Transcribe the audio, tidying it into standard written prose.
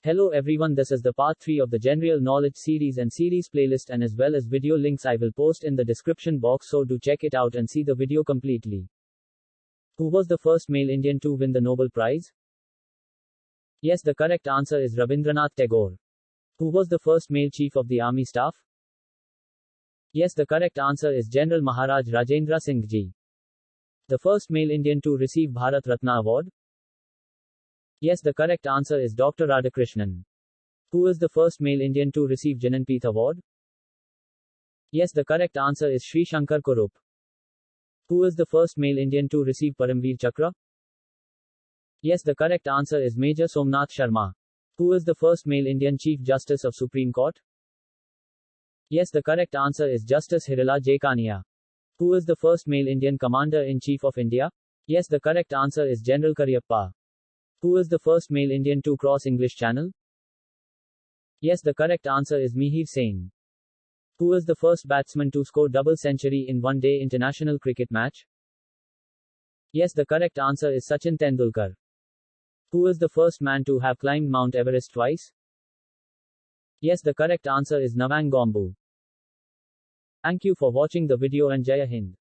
Hello everyone, this is the part 3 of the general knowledge series and series playlist, and as well as video links I will post in the description box, so do check it out and see the video completely. Who was the first male Indian to win the Nobel Prize? Yes, the correct answer is Rabindranath Tagore. Who was the first male Chief of the Army Staff? Yes, the correct answer is General Maharaj Rajendra Singh Ji. The first male Indian to receive Bharat Ratna Award? Yes, the correct answer is Dr. Radhakrishnan. Who is the first male Indian to receive Jnanpith Award? Yes, the correct answer is Sri Shankar Kurup. Who is the first male Indian to receive Paramveer Chakra? Yes, the correct answer is Major Somnath Sharma. Who is the first male Indian Chief Justice of Supreme Court? Yes, the correct answer is Justice Hirala J. Kania. Who is the first male Indian Commander-in-Chief of India? Yes, the correct answer is General Cariappa. Who is the first male Indian to cross English Channel? Yes, the correct answer is Mihir Sen. Who is the first batsman to score double century in one-day international cricket match? Yes, the correct answer is Sachin Tendulkar. Who is the first man to have climbed Mount Everest twice? Yes, the correct answer is Navang Gombu. Thank you for watching the video and Jai Hind.